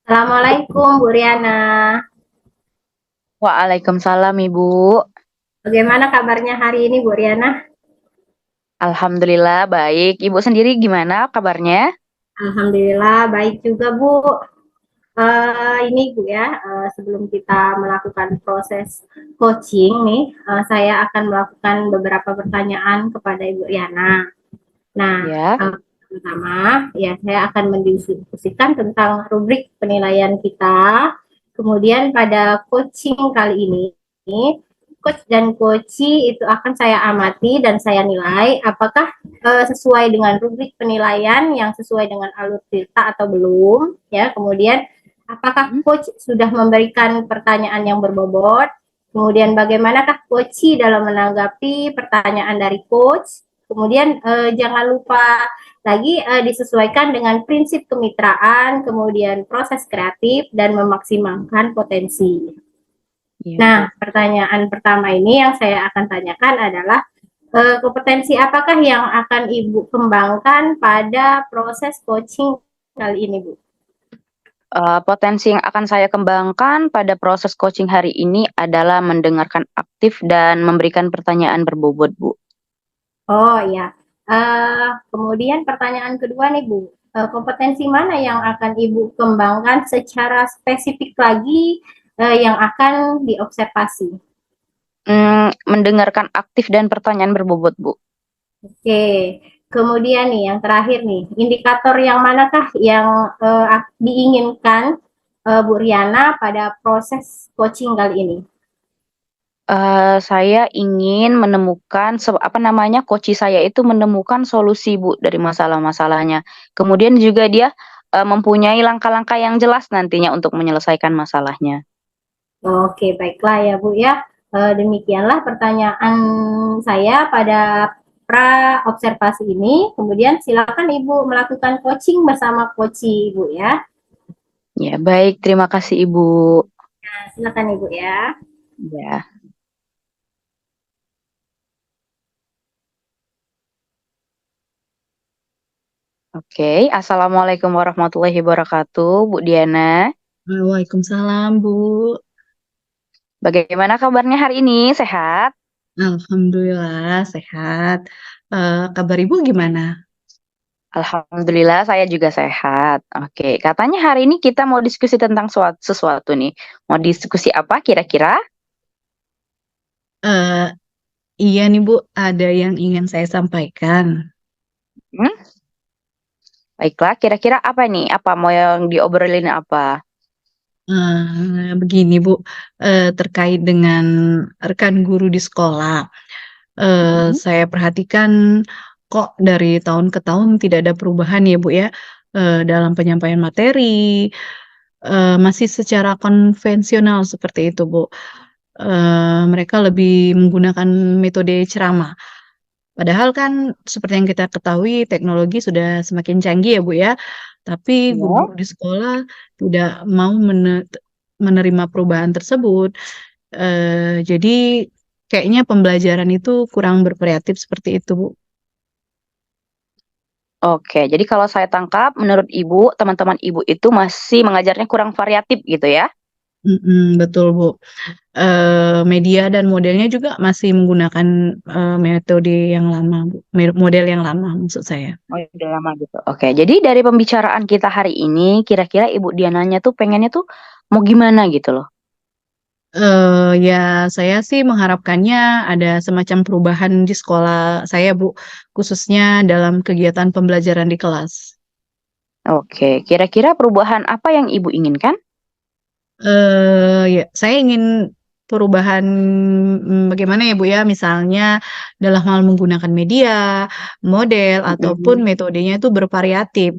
Assalamualaikum Bu Riana. Waalaikumsalam Ibu. Bagaimana kabarnya hari ini Bu Riana? Alhamdulillah baik. Ibu sendiri gimana kabarnya? Alhamdulillah baik juga Bu. Ini Bu ya, sebelum kita melakukan proses coaching nih, saya akan melakukan beberapa pertanyaan kepada Ibu Riana. Nah, Ya. pertama ya saya akan mendiskusikan tentang rubrik penilaian kita. Kemudian pada coaching kali ini, coach dan coachee itu akan saya amati dan saya nilai apakah sesuai dengan rubrik penilaian yang sesuai dengan alur cerita atau belum, ya. Kemudian apakah Hmm. coach sudah memberikan pertanyaan yang berbobot, kemudian bagaimanakah coachee dalam menanggapi pertanyaan dari coach. Kemudian jangan lupa lagi disesuaikan dengan prinsip kemitraan, kemudian proses kreatif dan memaksimalkan potensi. Iya, Nah, Bu. pertanyaan pertama ini yang saya akan tanyakan adalah kompetensi apakah yang akan Ibu kembangkan pada proses coaching kali ini, Bu? Potensi yang akan saya kembangkan pada proses coaching hari ini adalah mendengarkan aktif dan memberikan pertanyaan berbobot, Bu. Oh ya, kemudian pertanyaan kedua nih Bu, kompetensi mana yang akan Ibu kembangkan secara spesifik lagi yang akan diobservasi? Mendengarkan aktif dan pertanyaan berbobot, Bu. Oke, kemudian nih yang terakhir nih, indikator yang manakah yang diinginkan Bu Riana pada proses coaching kali ini? Saya ingin menemukan coach saya itu menemukan solusi, Bu, dari masalah-masalahnya. Kemudian juga dia, mempunyai langkah-langkah yang jelas nantinya untuk menyelesaikan masalahnya. Oke, baiklah ya Bu ya. Demikianlah pertanyaan saya pada pra observasi ini. Kemudian silakan Ibu melakukan coaching bersama coachee Ibu ya. Ya, baik. Terima kasih, Ibu. Nah, silakan Ibu ya. Ya. Oke. Assalamualaikum warahmatullahi wabarakatuh, Bu Diana. Waalaikumsalam, Bu. Bagaimana kabarnya hari ini? Sehat? Alhamdulillah sehat. Kabar Ibu gimana? Alhamdulillah saya juga sehat. Oke, katanya hari ini kita mau diskusi tentang sesuatu nih. Mau diskusi apa kira-kira? Eh, iya nih, Bu, ada yang ingin saya sampaikan. Hmm? Baiklah, kira-kira apa nih? Apa mau yang diobrolin apa? Begini, Bu, terkait dengan rekan guru di sekolah. Mhm. Saya perhatikan kok dari tahun ke tahun tidak ada perubahan ya, Bu ya, dalam penyampaian materi, masih secara konvensional seperti itu, Bu. Mereka lebih menggunakan metode ceramah. Padahal kan seperti yang kita ketahui teknologi sudah semakin canggih ya, Bu, ya. Tapi Ya. guru-guru di sekolah tidak mau menerima perubahan tersebut. Jadi kayaknya pembelajaran itu kurang bervariatif seperti itu, Bu. Oke, jadi kalau saya tangkap, menurut Ibu, teman-teman Ibu itu masih mengajarnya kurang variatif gitu ya? Betul, Bu. Media dan modelnya juga masih menggunakan, metode yang lama, Bu, model yang lama maksud saya. Oh, udah lama gitu. Oke, jadi dari pembicaraan kita hari ini, kira-kira Ibu Diananya tuh pengennya tuh mau gimana gitu loh? Ya saya sih mengharapkannya ada semacam perubahan di sekolah saya, Bu, khususnya dalam kegiatan pembelajaran di kelas. Oke, kira-kira perubahan apa yang Ibu inginkan? Ya saya ingin perubahan, bagaimana ya, Bu, ya, misalnya dalam hal menggunakan media, model, ataupun Mhm. metodenya itu bervariatif.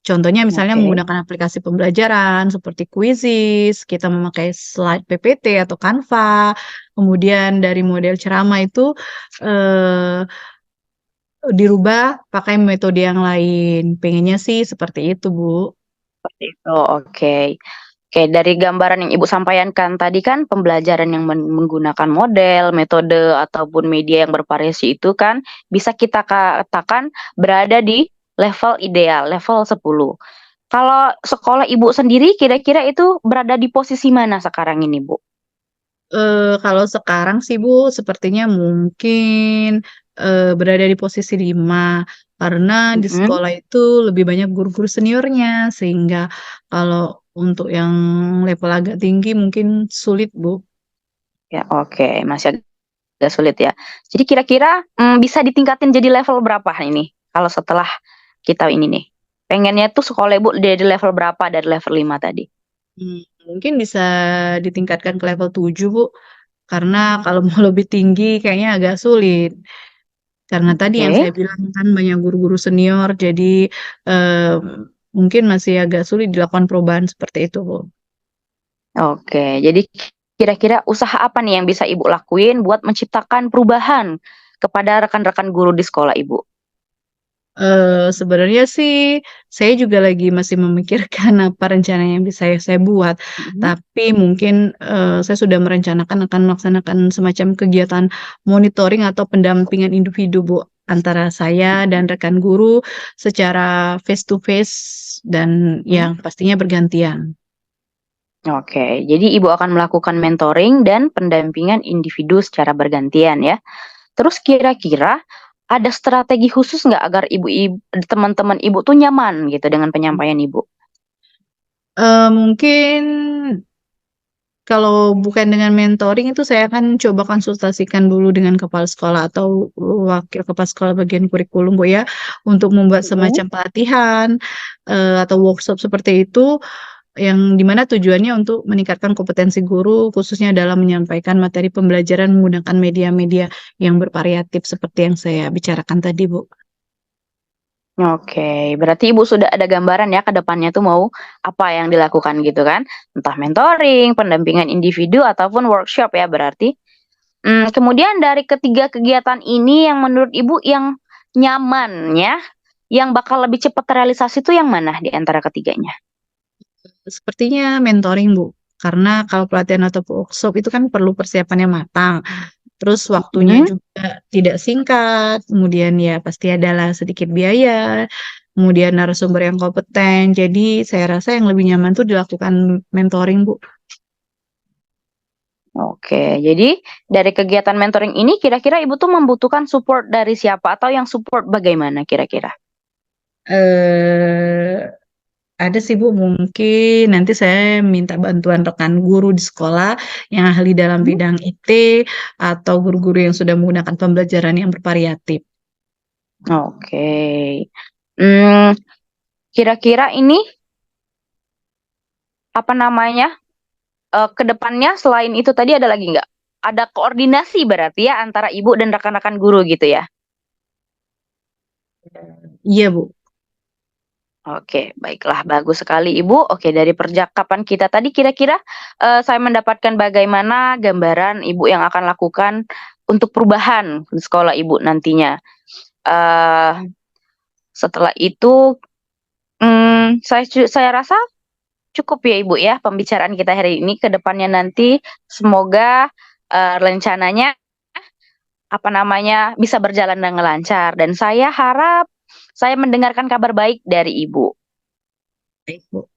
Contohnya misalnya Oke. menggunakan aplikasi pembelajaran seperti Quizizz, kita memakai slide PPT atau Canva, kemudian dari model ceramah itu, eee, dirubah pakai metode yang lain. Pengennya sih seperti itu, Bu. Seperti itu, oke. Oke, dari gambaran yang Ibu sampaikan tadi kan pembelajaran yang menggunakan model, metode, ataupun media yang bervariasi itu kan bisa kita katakan berada di level ideal, level 10. Kalau sekolah Ibu sendiri kira-kira itu berada di posisi mana sekarang ini, Bu? Kalau sekarang sih Bu, sepertinya mungkin berada di posisi 5 karena di Mhm. sekolah itu lebih banyak guru-guru seniornya, sehingga kalau untuk yang level agak tinggi mungkin sulit Bu. Ya, oke, masih agak sulit ya. Jadi kira-kira bisa ditingkatin jadi level berapa ini? Kalau setelah kita ini nih, pengennya tuh sekolah Ibu dari level berapa dari level 5 tadi? Mungkin bisa ditingkatkan ke level 7 Bu, karena kalau mau lebih tinggi kayaknya agak sulit. Karena tadi yang Oke. saya bilang kan banyak guru-guru senior, jadi eh, mungkin masih agak sulit dilakukan perubahan seperti itu, Bu. Oke, jadi kira-kira usaha apa nih yang bisa Ibu lakuin buat menciptakan perubahan kepada rekan-rekan guru di sekolah Ibu? Sebenarnya sih saya juga lagi masih memikirkan apa rencana yang bisa saya buat. Mhm. Tapi mungkin saya sudah merencanakan akan melaksanakan semacam kegiatan monitoring atau pendampingan individu, Bu, antara saya dan rekan guru secara face to face dan Mhm. yang pastinya bergantian. Oke, jadi Ibu akan melakukan mentoring dan pendampingan individu secara bergantian ya. Terus kira-kira ada strategi khusus nggak agar teman-teman Ibu tuh nyaman gitu dengan penyampaian Ibu? Mungkin kalau bukan dengan mentoring itu saya akan coba konsultasikan dulu dengan kepala sekolah atau wakil kepala sekolah bagian kurikulum Bu ya, untuk membuat Mhm. semacam pelatihan atau workshop seperti itu yang dimana tujuannya untuk meningkatkan kompetensi guru khususnya dalam menyampaikan materi pembelajaran menggunakan media-media yang bervariatif seperti yang saya bicarakan tadi, Bu. Oke, berarti Ibu sudah ada gambaran ya ke depannya tuh mau apa yang dilakukan gitu kan? Entah mentoring, pendampingan individu ataupun workshop ya berarti. Kemudian dari ketiga kegiatan ini yang menurut Ibu yang nyaman ya, yang bakal lebih cepat terrealisasi itu yang mana di antara ketiganya? Sepertinya mentoring, Bu. Karena kalau pelatihan atau workshop itu kan perlu persiapan yang matang. Terus waktunya Mhm. juga tidak singkat, kemudian ya pasti adalah sedikit biaya, kemudian narasumber yang kompeten. Jadi saya rasa yang lebih nyaman tuh dilakukan mentoring, Bu. Oke, jadi dari kegiatan mentoring ini kira-kira Ibu tuh membutuhkan support dari siapa atau yang support bagaimana kira-kira? Eh, ada sih Bu, mungkin nanti saya minta bantuan rekan guru di sekolah yang ahli dalam Mhm. bidang IT atau guru-guru yang sudah menggunakan pembelajaran yang bervariatif. Oke. Mmm, kira-kira ini apa namanya, ke depannya selain itu tadi ada lagi nggak? Ada koordinasi berarti ya antara Ibu dan rekan-rekan guru gitu ya? Iya Bu. Oke, baiklah bagus sekali Ibu. Oke, dari percakapan kita tadi kira-kira, saya mendapatkan bagaimana gambaran Ibu yang akan lakukan untuk perubahan di sekolah Ibu nantinya. Eee, setelah itu, saya rasa cukup ya Ibu ya pembicaraan kita hari ini, ke depannya nanti semoga, rencananya apa namanya, bisa berjalan dengan lancar dan saya harap saya mendengarkan kabar baik dari Ibu. Baik Bu.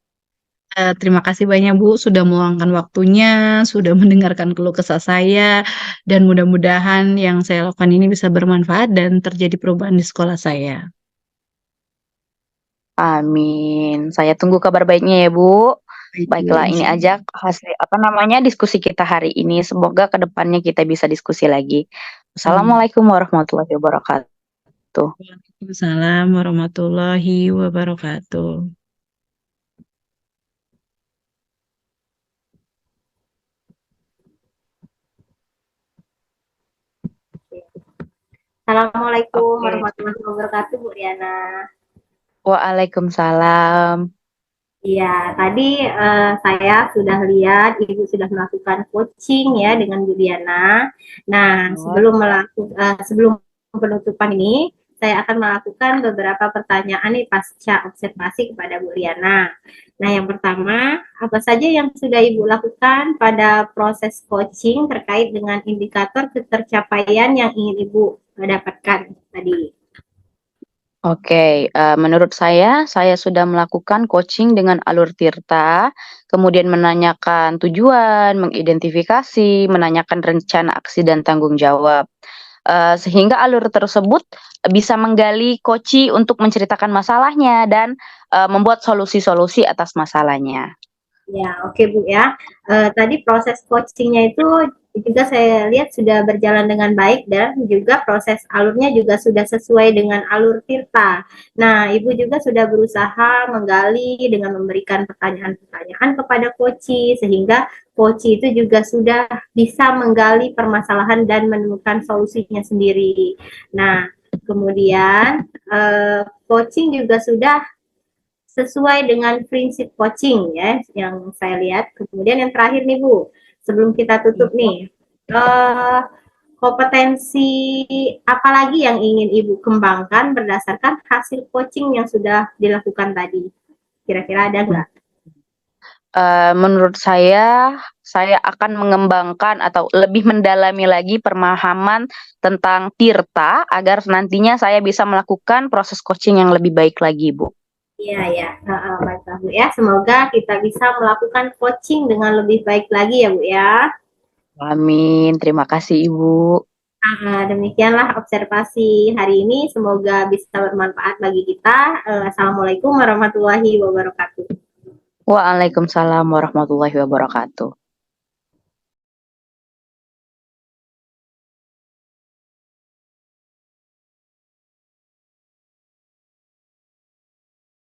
Terima kasih banyak Bu sudah meluangkan waktunya, sudah mendengarkan keluh kesah saya, dan mudah-mudahan yang saya lakukan ini bisa bermanfaat dan terjadi perubahan di sekolah saya. Amin. Saya tunggu kabar baiknya ya, Bu. Baik Bu, Baiklah, ini insya aja hasil apa namanya, diskusi kita hari ini. Semoga ke depannya kita bisa diskusi lagi. Amin. Assalamualaikum warahmatullahi wabarakatuh. Waalaikumsalam warahmatullahi wabarakatuh. Assalamualaikum Oke. warahmatullahi wabarakatuh, Bu Riana. Waalaikumsalam. Iya, tadi saya sudah lihat Ibu sudah melakukan coaching ya dengan Bu Diana. Nah, Betul. sebelum penutupan ini, saya akan melakukan beberapa pertanyaan nih pasca observasi kepada Bu Diana. Nah, yang pertama, apa saja yang sudah Ibu lakukan pada proses coaching terkait dengan indikator ketercapaian yang ingin Ibu dapatkan tadi? Oke, menurut saya sudah melakukan coaching dengan alur Tirta, kemudian menanyakan tujuan, mengidentifikasi, menanyakan rencana aksi dan tanggung jawab. Sehingga alur tersebut bisa menggali koci untuk menceritakan masalahnya dan, membuat solusi-solusi atas masalahnya. Ya, oke Bu ya. Tadi proses coachingnya itu juga saya lihat sudah berjalan dengan baik dan juga proses alurnya juga sudah sesuai dengan alur Tirta. Nah, Ibu juga sudah berusaha menggali dengan memberikan pertanyaan-pertanyaan kepada coach sehingga coach itu juga sudah bisa menggali permasalahan dan menemukan solusinya sendiri. Nah, kemudian coaching juga sudah sesuai dengan prinsip coaching ya yang saya lihat. Kemudian yang terakhir nih Bu, sebelum kita tutup nih, kompetensi apa lagi yang ingin Ibu kembangkan berdasarkan hasil coaching yang sudah dilakukan tadi? Kira-kira ada nggak? Menurut saya akan mengembangkan atau lebih mendalami lagi pemahaman tentang Tirta agar nantinya saya bisa melakukan proses coaching yang lebih baik lagi, Bu. Iya ya, baiklah Bu ya. Semoga kita bisa melakukan coaching dengan lebih baik lagi ya Bu ya. Amin, terima kasih Ibu. Demikianlah observasi hari ini. Semoga bisa bermanfaat bagi kita. Assalamualaikum warahmatullahi wabarakatuh. Waalaikumsalam warahmatullahi wabarakatuh.